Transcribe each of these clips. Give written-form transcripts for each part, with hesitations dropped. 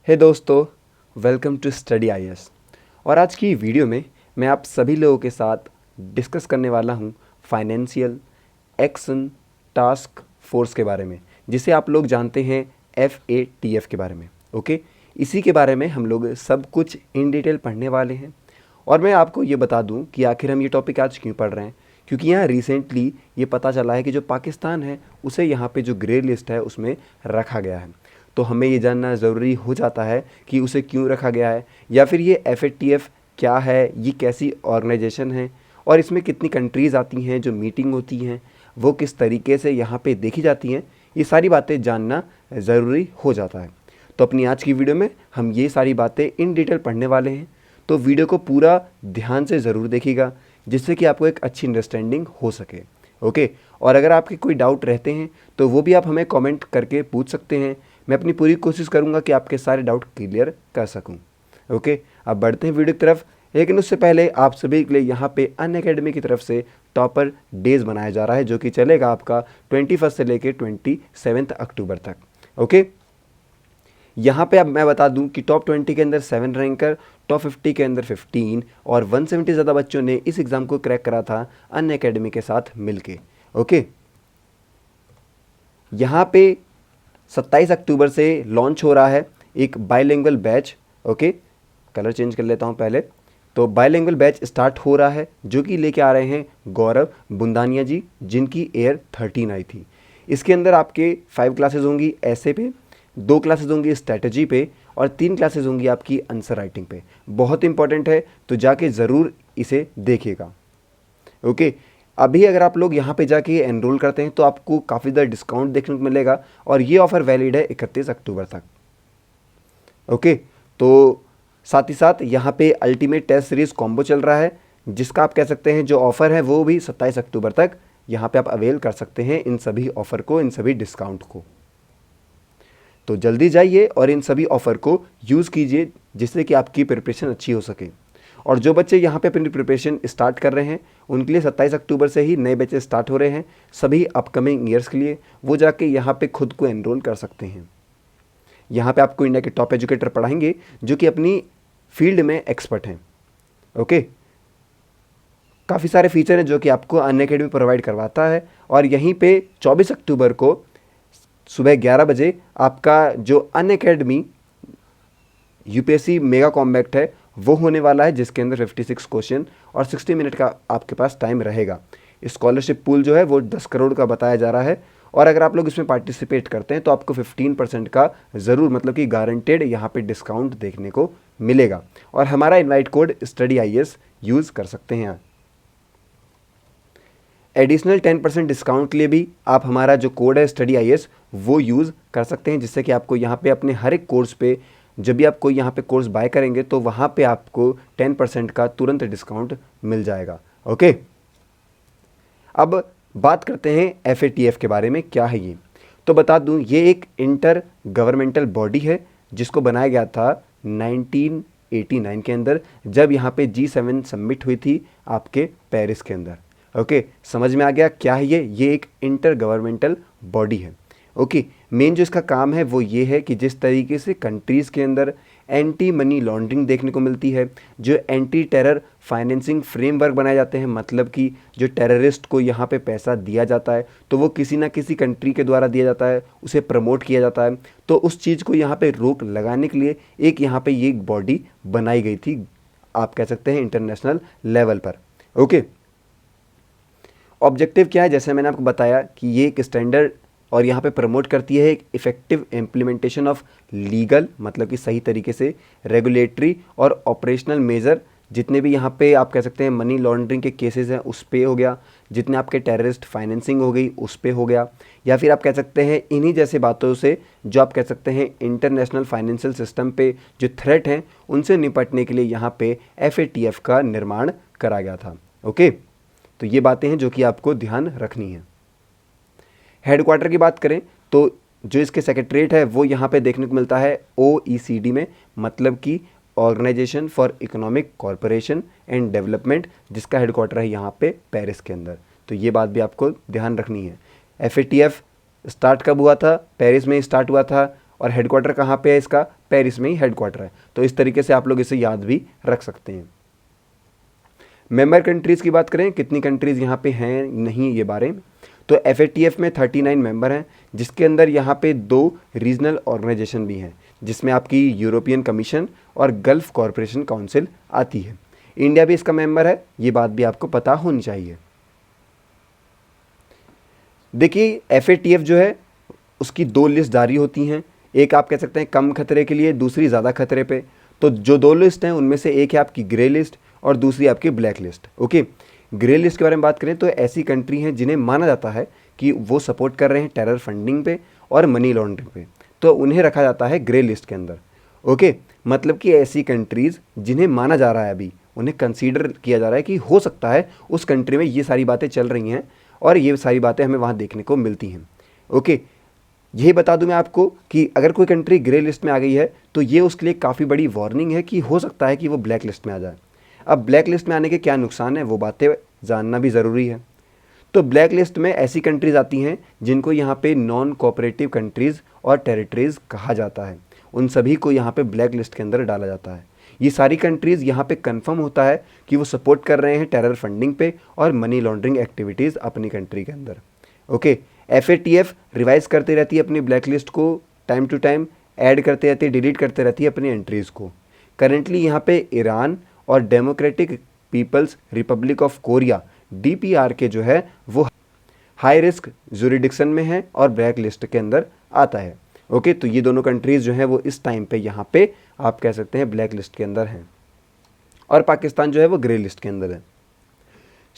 हे दोस्तों, welcome to study IAS. और आज की वीडियो में मैं आप सभी लोगों के साथ डिस्कस करने वाला हूं फाइनेंशियल एक्शन टास्क फोर्स के बारे में, जिसे आप लोग जानते हैं FATF के बारे में। ओके, इसी के बारे में हम लोग सब कुछ इन डिटेल पढ़ने वाले हैं। और मैं आपको ये बता दूं कि आखिर हम ये टॉपिक आज क्यों पढ़ रहे हैं, क्योंकि यहाँ रिसेंटली ये पता चला है कि जो पाकिस्तान है उसे यहाँ पे जो ग्रे लिस्ट है उसमें रखा गया है। तो हमें ये जानना ज़रूरी हो जाता है कि उसे क्यों रखा गया है, या फिर ये FATF क्या है, ये कैसी ऑर्गेनाइजेशन है और इसमें कितनी कंट्रीज़ आती हैं, जो मीटिंग होती हैं वो किस तरीके से यहाँ पे देखी जाती हैं, ये सारी बातें जानना ज़रूरी हो जाता है। तो अपनी आज की वीडियो में हम ये सारी बातें इन डिटेल पढ़ने वाले हैं। तो वीडियो को पूरा ध्यान से ज़रूर देखिएगा, जिससे कि आपको एक अच्छी अंडरस्टैंडिंग हो सके। ओके, और अगर आपके कोई डाउट रहते हैं तो वो भी आप हमें कमेंट करके पूछ सकते हैं। मैं अपनी पूरी कोशिश करूंगा कि आपके सारे डाउट क्लियर कर सकूं। ओके, अब बढ़ते हैं वीडियो की तरफ। लेकिन उससे पहले आप सभी के लिए यहाँ पे अनअकैडमी की तरफ से टॉपर डेज बनाया जा रहा है, जो कि चलेगा आपका 21 से लेकर 27 अक्टूबर तक। ओके, यहाँ पे अब मैं बता दूं कि टॉप 20 के अंदर 7 रैंकर, टॉप 50 के अंदर 15 और 170 ज़्यादा बच्चों ने इस एग्ज़ाम को क्रैक करा था अनअकैडमी के साथ मिलके। ओके, यहाँ पे 27 अक्टूबर से लॉन्च हो रहा है एक bilingual batch. Okay, colour change कर लेता हूँ पहले। तो बाइलिंगुअल बैच स्टार्ट हो रहा है, जो कि लेके आ रहे हैं गौरव बुंदानिया जी, जिनकी एयर 13 आई थी। इसके अंदर आपके 5 क्लासेज होंगी ऐसे पे, 2 क्लासेज होंगी स्ट्रैटेजी पे और 3 क्लासेज होंगी आपकी आंसर राइटिंग पे। बहुत इंपॉर्टेंट है, तो जाके ज़रूर इसे देखिएगा। ओके, अभी अगर आप लोग यहाँ पे जाके एनरोल करते हैं तो आपको काफ़ी ज़्यादा डिस्काउंट देखने को मिलेगा, और ये ऑफ़र वैलिड है 31 अक्टूबर तक। ओके, तो साथ ही साथ यहाँ पे अल्टीमेट टेस्ट सीरीज़ कॉम्बो चल रहा है, जिसका आप कह सकते हैं जो ऑफ़र है वो भी 27 अक्टूबर तक यहाँ पे आप अवेल कर सकते हैं इन सभी ऑफ़र को, इन सभी डिस्काउंट को। तो जल्दी जाइए और इन सभी ऑफ़र को यूज़ कीजिए, जिससे कि आपकी प्रिपरेशन अच्छी हो सके। और जो बच्चे यहाँ पे अपनी प्रिपरेशन स्टार्ट कर रहे हैं उनके लिए 27 अक्टूबर से ही नए बैचेस स्टार्ट हो रहे हैं सभी अपकमिंग ईयर्स के लिए। वो जाके यहाँ पे खुद को एनरोल कर सकते हैं। यहाँ पे आपको इंडिया के टॉप एजुकेटर पढ़ाएंगे, जो कि अपनी फील्ड में एक्सपर्ट हैं। ओके, काफ़ी सारे फीचर हैं जो कि आपको अनअकैडमी प्रोवाइड करवाता है। और यहीं पे 24 अक्टूबर को सुबह 11 बजे आपका जो अनअकैडमी UPSC मेगा कॉम्बैक्ट है वो होने वाला है, जिसके अंदर 56 क्वेश्चन और 60 मिनट का आपके पास टाइम रहेगा। स्कॉलरशिप पूल जो है वो 10 करोड़ का बताया जा रहा है, और अगर आप लोग इसमें पार्टिसिपेट करते हैं तो आपको 15% का ज़रूर, मतलब कि गारंटेड यहाँ पे डिस्काउंट देखने को मिलेगा। और हमारा invite code study IAS use कर सकते हैं। एडिशनल 10% डिस्काउंट के लिए भी आप हमारा जो कोड है स्टडी IAS वो यूज़ कर सकते हैं, जिससे कि आपको यहाँ पे अपने हर एक कोर्स पे, जब भी आप कोई यहाँ पे कोर्स बाय करेंगे तो वहाँ पे आपको 10% का तुरंत डिस्काउंट मिल जाएगा। ओके, अब बात करते हैं FATF के बारे में। क्या है ये, तो बता दूं ये एक इंटर गवर्नमेंटल बॉडी है, जिसको बनाया गया था 1989 के अंदर, जब यहाँ पे G7 समिट हुई थी आपके पेरिस के अंदर। ओके, समझ में आ गया क्या है ये एक इंटर गवर्नमेंटल बॉडी है। ओके, मेन जो इसका काम है वो ये है कि जिस तरीके से कंट्रीज़ के अंदर एंटी मनी लॉन्ड्रिंग देखने को मिलती है, जो एंटी टेरर फाइनेंसिंग फ्रेमवर्क बनाए जाते हैं, मतलब कि जो टेररिस्ट को यहाँ पे पैसा दिया जाता है तो वो किसी ना किसी कंट्री के द्वारा दिया जाता है, उसे प्रमोट किया जाता है। तो उस चीज़ को यहाँ पे रोक लगाने के लिए एक यहाँ पे ये बॉडी बनाई गई थी, आप कह सकते हैं इंटरनेशनल लेवल पर। ओके, ऑब्जेक्टिव क्या है, जैसे मैंने आपको बताया कि ये एक स्टैंडर्ड और यहाँ पे प्रमोट करती है एक इफ़ेक्टिव इम्प्लीमेंटेशन ऑफ लीगल, मतलब कि सही तरीके से रेगुलेटरी और ऑपरेशनल मेजर, जितने भी यहाँ पे आप कह सकते हैं मनी लॉन्ड्रिंग के केसेस हैं उस पे हो गया, जितने आपके टेररिस्ट फाइनेंसिंग हो गई उस पे हो गया, या फिर आप कह सकते हैं इन्हीं जैसे बातों से जो आप कह सकते हैं इंटरनेशनल फाइनेंशियल सिस्टम पे जो थ्रेट हैं उनसे निपटने के लिए यहाँ पे FATF का निर्माण करा गया था। ओके, तो ये बातें हैं जो कि आपको ध्यान रखनी है। हेडक्वार्टर की बात करें तो जो इसके सेक्रेटरीट है वो यहाँ पे देखने को मिलता है OECD में, मतलब कि organisation for economic corporation and development, जिसका हेडक्वार्टर है यहाँ पे पेरिस के अंदर। तो ये बात भी आपको ध्यान रखनी है। FATF स्टार्ट कब हुआ था, पेरिस में स्टार्ट हुआ था और हेडक्वार्टर कहाँ पे है इसका, पेरिस में ही हेडक्वार्टर है। तो इस तरीके से आप लोग इसे याद भी रख सकते हैं। मेंबर कंट्रीज़ की बात करें, कितनी कंट्रीज़ यहाँ पे हैं नहीं ये बारे में, तो FATF में 39 मेंबर हैं, जिसके अंदर यहाँ पे 2 रीजनल ऑर्गेनाइजेशन भी हैं, जिसमें आपकी यूरोपियन कमीशन और गल्फ कॉरपोरेशन काउंसिल आती है। इंडिया भी इसका मेंबर है, ये बात भी आपको पता होनी चाहिए। देखिए FATF जो है उसकी 2 लिस्ट जारी होती हैं, एक आप कह सकते हैं कम खतरे के लिए, दूसरी ज़्यादा खतरे पे। तो जो 2 लिस्ट हैं उनमें से एक है आपकी ग्रे लिस्ट और दूसरी आपकी black list. Okay, grey list के बारे में बात करें तो ऐसी कंट्री हैं जिन्हें माना जाता है कि वो सपोर्ट कर रहे हैं टेरर फंडिंग पे और मनी लॉन्ड्रिंग पे, तो उन्हें रखा जाता है ग्रे लिस्ट के अंदर। ओके, मतलब कि ऐसी कंट्रीज़ जिन्हें माना जा रहा है, अभी उन्हें कंसीडर किया जा रहा है कि हो सकता है उस कंट्री में ये सारी बातें चल रही हैं और ये सारी बातें हमें वहाँ देखने को मिलती हैं। ओके, यही बता दूं मैं आपको कि अगर कोई कंट्री ग्रे लिस्ट में आ गई है तो ये उसके लिए काफ़ी बड़ी वार्निंग है कि हो सकता है कि वो ब्लैक लिस्ट में आ जाए। अब ब्लैक लिस्ट में आने के क्या नुकसान है वो बातें जानना भी ज़रूरी है। तो ब्लैक लिस्ट में ऐसी कंट्रीज़ आती हैं जिनको यहाँ पे नॉन कोऑपरेटिव कंट्रीज़ और टेरिटरीज़ कहा जाता है, उन सभी को यहाँ पे ब्लैक लिस्ट के अंदर डाला जाता है। ये सारी कंट्रीज़ यहाँ पे कंफर्म होता है कि वो सपोर्ट कर रहे हैं टेरर फंडिंग पे और मनी लॉन्ड्रिंग एक्टिविटीज़ अपनी कंट्री के अंदर। ओके, FATF रिवाइज करती रहती है अपनी ब्लैक लिस्ट को, टाइम टू टाइम ऐड करते रहती है, डिलीट करते रहती है अपनी एंट्रीज़ को। करेंटली यहाँ पे ईरान और democratic people's republic of Korea DPR के जो है वो हाई रिस्क जुरिडिक्शन में है और ब्लैक लिस्ट के अंदर आता है। ओके, तो ये दोनों कंट्रीज़ जो हैं वो इस टाइम पे यहाँ पे आप कह सकते हैं ब्लैक लिस्ट के अंदर हैं और पाकिस्तान जो है वो ग्रे लिस्ट के अंदर है।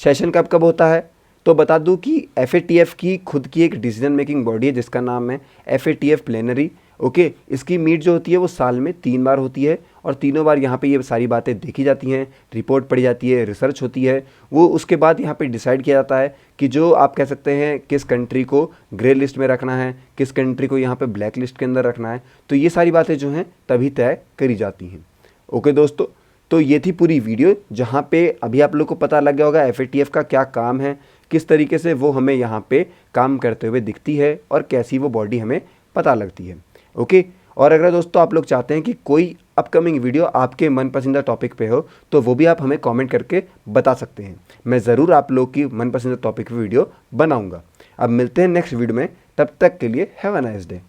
सेशन कब कब होता है तो बता दूं कि FATF की खुद की एक डिसीजन मेकिंग बॉडी है जिसका नाम है FATF प्लेनरी। ओके, इसकी मीट जो होती है वो साल में 3 बार होती है और तीनों बार यहाँ पे ये सारी बातें देखी जाती हैं, रिपोर्ट पढ़ी जाती है, रिसर्च होती है। वो उसके बाद यहाँ पे डिसाइड किया जाता है कि जो आप कह सकते हैं किस कंट्री को ग्रे लिस्ट में रखना है, किस कंट्री को यहाँ पे ब्लैक लिस्ट के अंदर रखना है। तो ये सारी बातें जो हैं तभी तय करी जाती हैं। ओके दोस्तों, तो ये थी पूरी वीडियो जहाँ पे अभी आप लोग को पता लग गया होगा FATF का क्या काम है, किस तरीके से वो हमें यहाँ पे काम करते हुए दिखती है और कैसी वो बॉडी हमें पता लगती है। ओके, और अगर दोस्तों आप लोग चाहते हैं कि कोई अपकमिंग वीडियो आपके मनपसंदीदा टॉपिक पे हो तो वो भी आप हमें कमेंट करके बता सकते हैं। मैं ज़रूर आप लोग की मनपसंदीदा टॉपिक पे वीडियो बनाऊंगा। अब मिलते हैं नेक्स्ट वीडियो में, तब तक के लिए हैव अ नाइस डे।